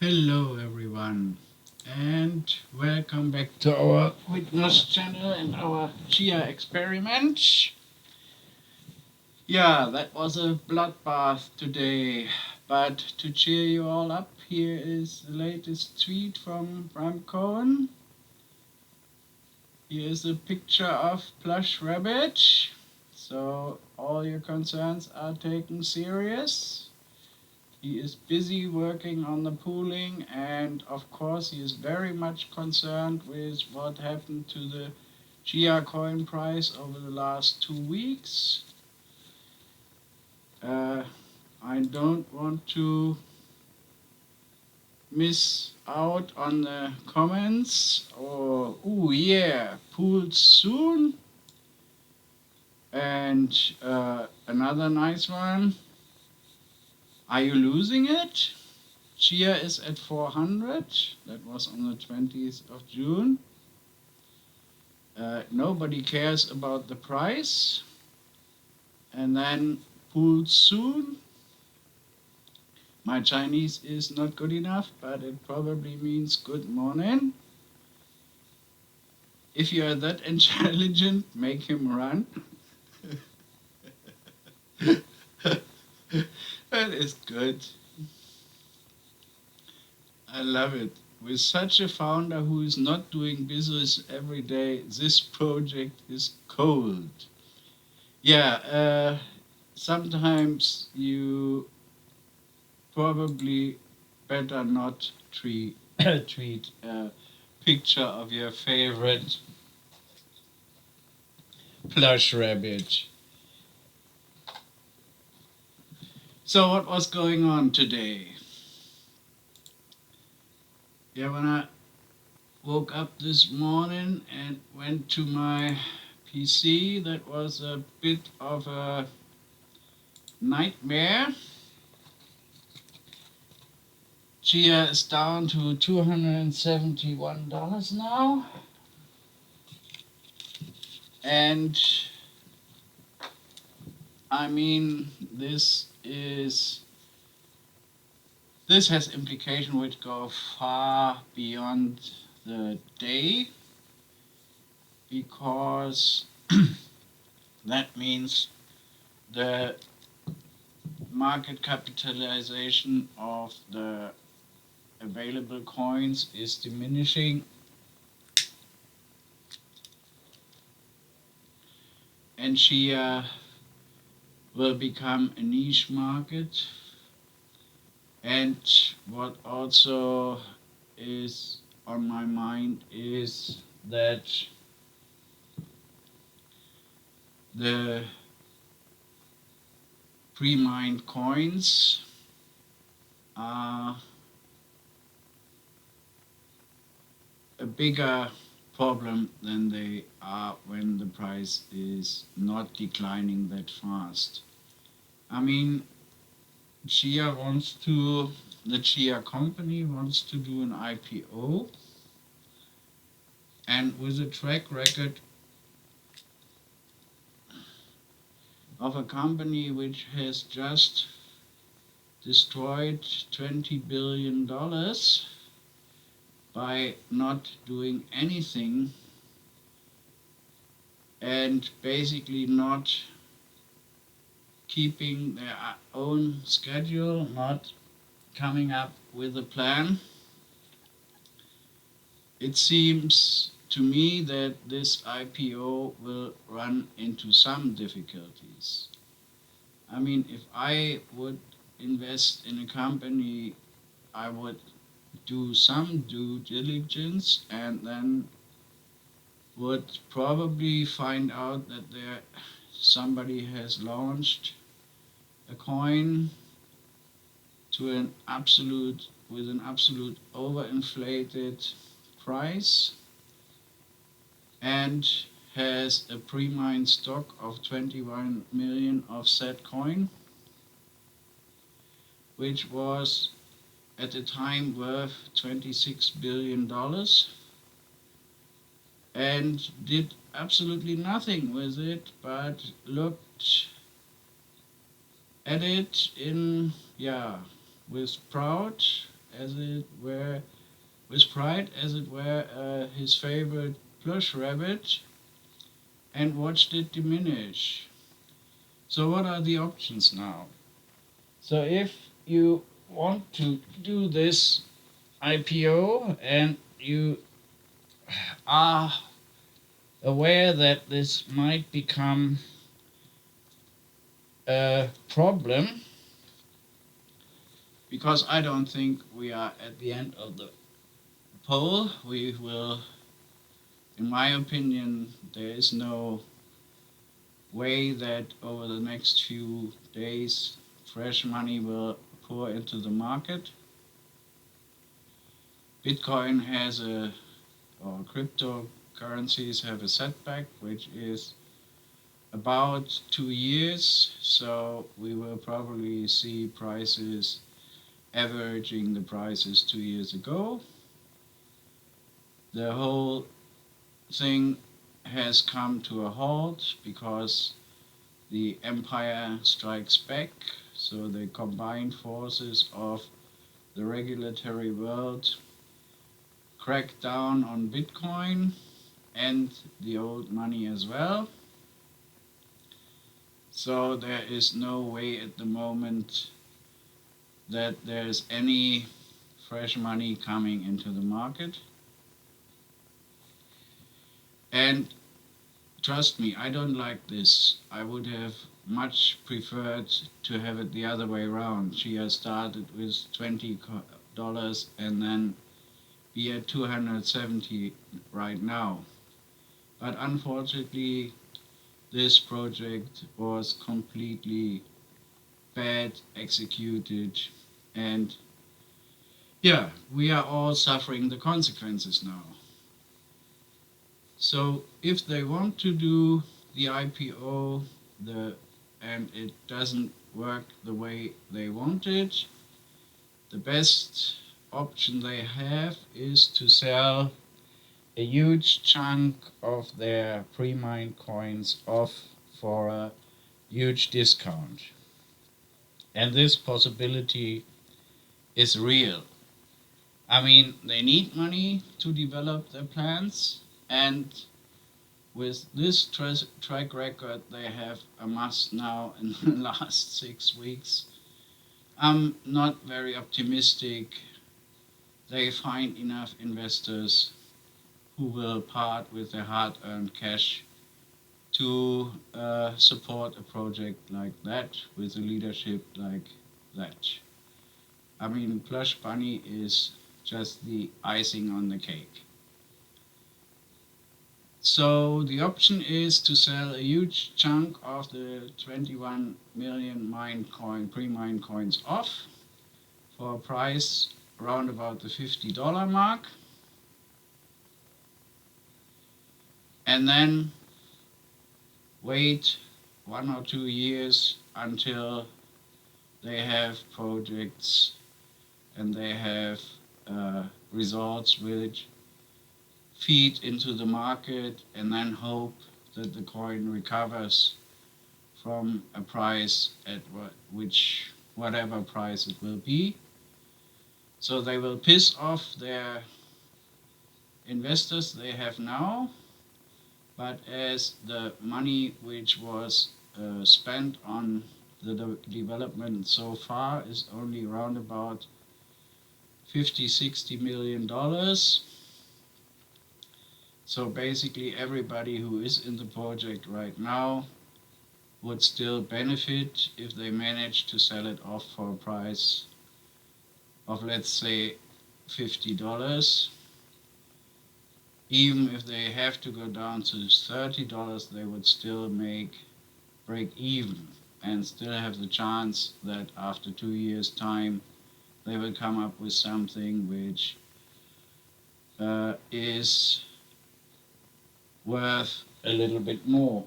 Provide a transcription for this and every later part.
Hello everyone and welcome back to our witness channel and our Chia experiment. Yeah, that was a bloodbath today, but to cheer you all up, here is the latest tweet from Bram Cohen. Here is a picture of plush rabbit, so all your concerns are taken serious. He is busy working on the pooling, and of course he is very much concerned with what happened to the Chia coin price over the last 2 weeks. Uh, I don't want to miss out on the comments or "ooh yeah, pooled soon," and another nice one, "are you losing it?" Chia is at 400. That was on the 20th of June. Nobody cares about the price. And then pool soon. My Chinese is not good enough, but it probably means good morning. If you are that intelligent, make him run. That is good. I love it. With such a founder who is not doing business every day, this project is cold. Yeah, sometimes you probably better not tweet a picture of your favorite plush rabbit. So what was going on today? Yeah, when I woke up this morning and went to my PC, that was a bit of a nightmare. Chia is down to $271 now. And I mean, this has implications which go far beyond the day, because that means the market capitalization of the available coins is diminishing, and Chia will become a niche market. And what also is on my mind is that the pre-mined coins are a bigger problem than they are when the price is not declining that fast. I mean, the Chia company wants to do an IPO, and with a track record of a company which has just destroyed $20 billion by not doing anything and basically not keeping their own schedule, not coming up with a plan. It seems to me that this IPO will run into some difficulties. I mean, if I would invest in a company, I would do some due diligence and then would probably find out that somebody has launched a coin to an absolute with an absolute overinflated price and has a pre-mined stock of 21 million of said coin, which was at the time worth $26 billion, and did absolutely nothing with it but looked at it with proud as it were, with pride as it were, his favorite plush rabbit, and watched it diminish. So what are the options now? So if you want to do this IPO and you are aware that this might become a problem, because I don't think we are at the end of the pole. We will, in my opinion, there is no way that over the next few days fresh money will pour into the market. Bitcoin has or cryptocurrencies have a setback, which is about 2 years. So we will probably see prices averaging the prices 2 years ago. The whole thing has come to a halt because the empire strikes back. So the combined forces of the regulatory world crack down on Bitcoin and the old money as well. So there is no way at the moment that there's any fresh money coming into the market. And trust me, I don't like this. I would have much preferred to have it the other way around. Chia started with $20 and then be at 270 right now. But unfortunately, this project was completely bad executed, and yeah, we are all suffering the consequences now. So if they want to do the IPO and it doesn't work the way they wanted, the best option they have is to sell a huge chunk of their pre-mined coins off for a huge discount. And this possibility is real. I mean, they need money to develop their plans, and with this track record they have amassed now in the last 6 weeks, I'm not very optimistic they find enough investors who will part with their hard-earned cash to support a project like that with a leadership like that. I mean, Plush Bunny is just the icing on the cake. So the option is to sell a huge chunk of the 21 million pre-mined coins off for a price around about the $50 mark, and then wait 1 or 2 years until they have projects and they have results which feed into the market, and then hope that the coin recovers from a price at whatever price it will be. So they will piss off their investors they have now, but as the money which was spent on the development so far is only around about 50-60 million dollars. So basically everybody who is in the project right now would still benefit if they manage to sell it off for a price of, let's say, $50. Even if they have to go down to $30, they would still break even and still have the chance that after 2 years' time they will come up with something which is worth a little bit more.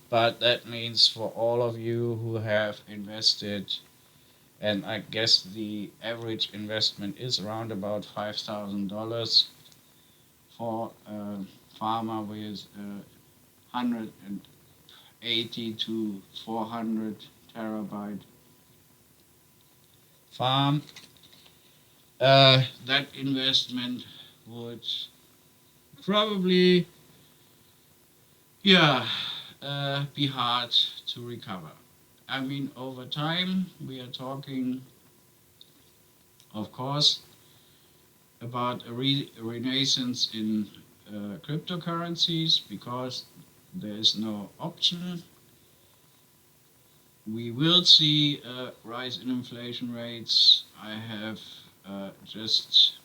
But that means for all of you who have invested, and I guess the average investment is around about $5,000 for a farmer with 180 to 400 terabyte farm. that investment would probably, yeah, be hard to recover. I mean, over time, we are talking, of course, about a renaissance in cryptocurrencies because there is no option. We will see a rise in inflation rates. I have just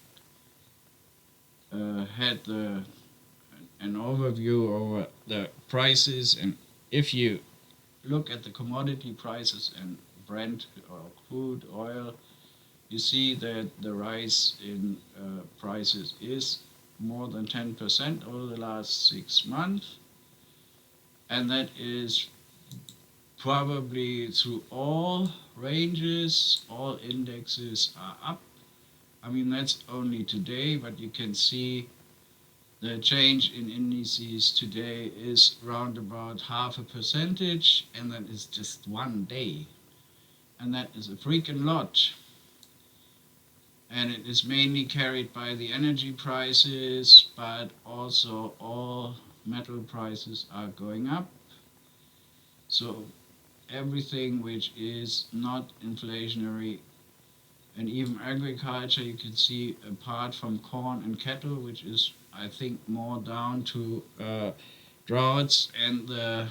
had an overview over the prices, and if you look at the commodity prices and Brent or crude oil, you see that the rise in prices is more than 10% over the last 6 months, and that is probably through all ranges, all indexes are up. I mean, that's only today, but you can see the change in indices today is round about half a percentage, and that is just one day. And that is a freaking lot. And it is mainly carried by the energy prices, but also all metal prices are going up. So everything which is not inflationary, and even agriculture, you can see apart from corn and cattle, which is I think more down to droughts and the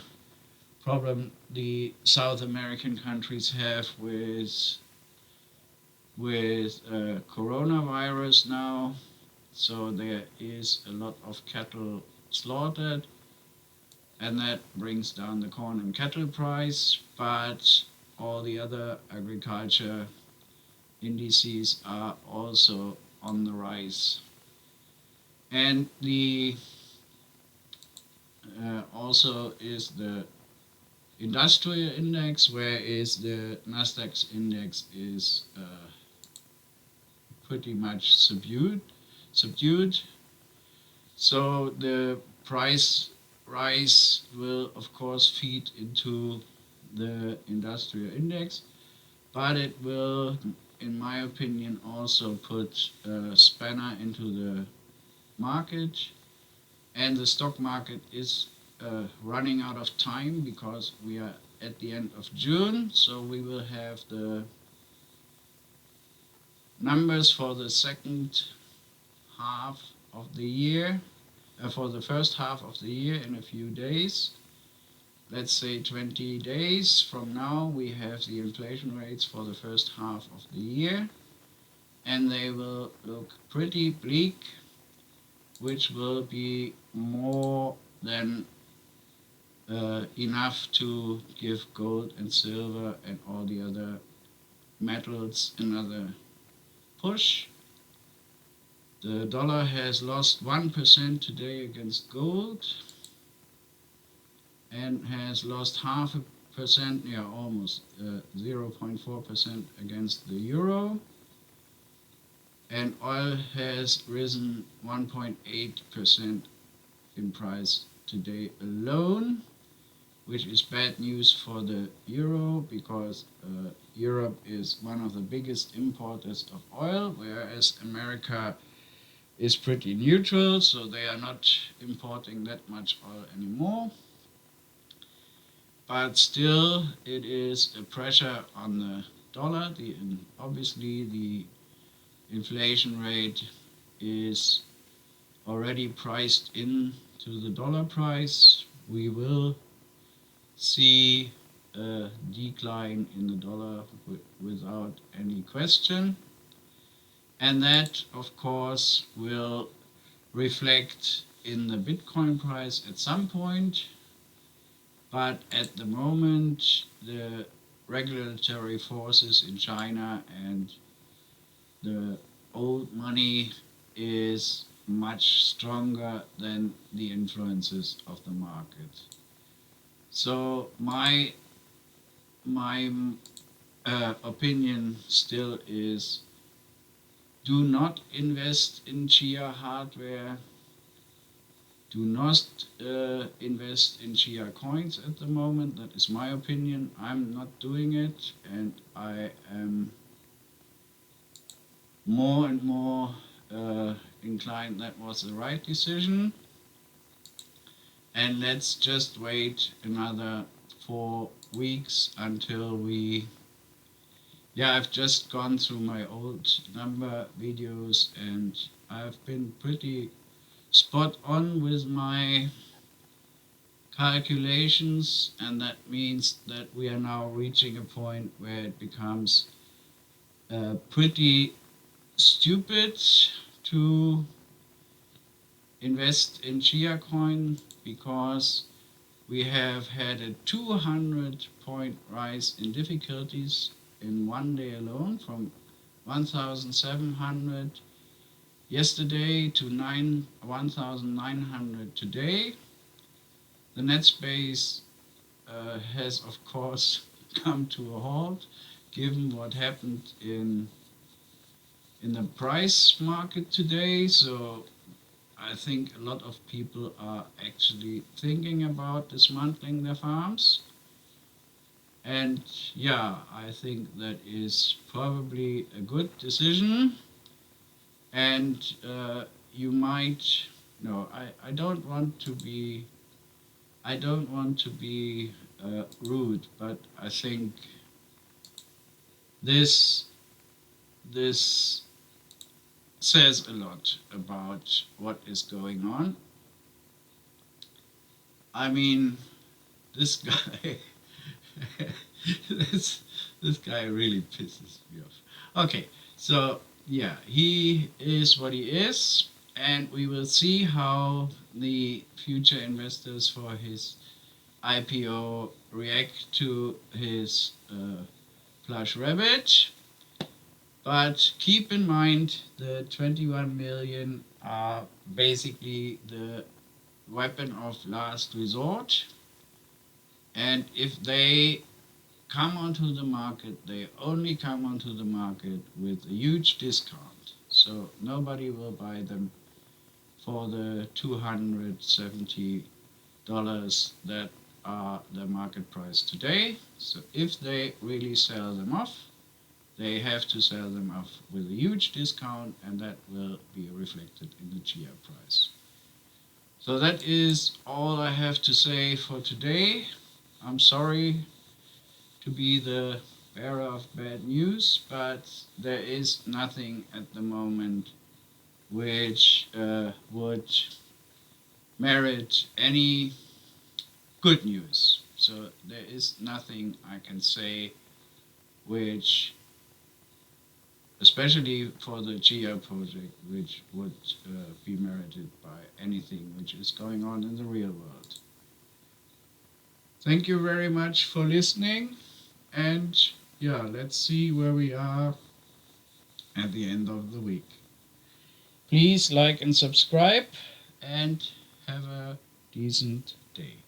problem the South American countries have with coronavirus now. So there is a lot of cattle slaughtered, and that brings down the corn and cattle price. But all the other agriculture indices are also on the rise. And the also is the industrial index, whereas the Nasdaq's index is pretty much subdued. So the price rise will of course feed into the industrial index, but it will, in my opinion, also put a spanner into the market, and the stock market is running out of time because we are at the end of June, so we will have the numbers for the second half of the year, for the first half of the year in a few days. Let's say 20 days from now, we have the inflation rates for the first half of the year, and they will look pretty bleak, which will be more than enough to give gold and silver and all the other metals another push. The dollar has lost 1% today against gold and has lost half a percent, yeah, almost 0.4% against the euro. And oil has risen 1.8% in price today alone, which is bad news for the euro because Europe is one of the biggest importers of oil, whereas America is pretty neutral, so they are not importing that much oil anymore. But still, it is a pressure on the dollar. Obviously, the inflation rate is already priced into the dollar price. We will see a decline in the dollar without any question. And that, of course, will reflect in the Bitcoin price at some point. But at the moment, the regulatory forces in China and the old money is much stronger than the influences of the market. So my opinion still is, do not invest in Chia hardware. Do not invest in Chia coins at the moment. That is my opinion. I'm not doing it, and I am more and more inclined that was the right decision. And let's just wait another 4 weeks until we. Yeah, I've just gone through my old number videos and I've been pretty spot on with my calculations, and that means that we are now reaching a point where it becomes pretty stupid to invest in Chia coin, because we have had a 200-point rise in difficulties in one day alone, from 1,700 yesterday to 1,900 today. The net space has, of course, come to a halt given what happened in the price market today. So I think a lot of people are actually thinking about dismantling their farms. And yeah, I think that is probably a good decision. And you might, no, I don't want to be, rude, but I think this this says a lot about what is going on. I mean, this guy, this this guy really pisses me off. Okay, so yeah, he is what he is, and we will see how the future investors for his IPO react to his plush rabbit. But keep in mind, the 21 million are basically the weapon of last resort. And if they come onto the market, they only come onto the market with a huge discount. So nobody will buy them for the $270 that are the market price today. So if they really sell them off, they have to sell them off with a huge discount, and that will be reflected in the Chia price. So that is all I have to say for today. I'm sorry to be the bearer of bad news, but there is nothing at the moment which would merit any good news. So there is nothing I can say which, especially for the Chia project, which would be merited by anything which is going on in the real world. Thank you very much for listening, and yeah, let's see where we are at the end of the week. Please like and subscribe, and have a decent day.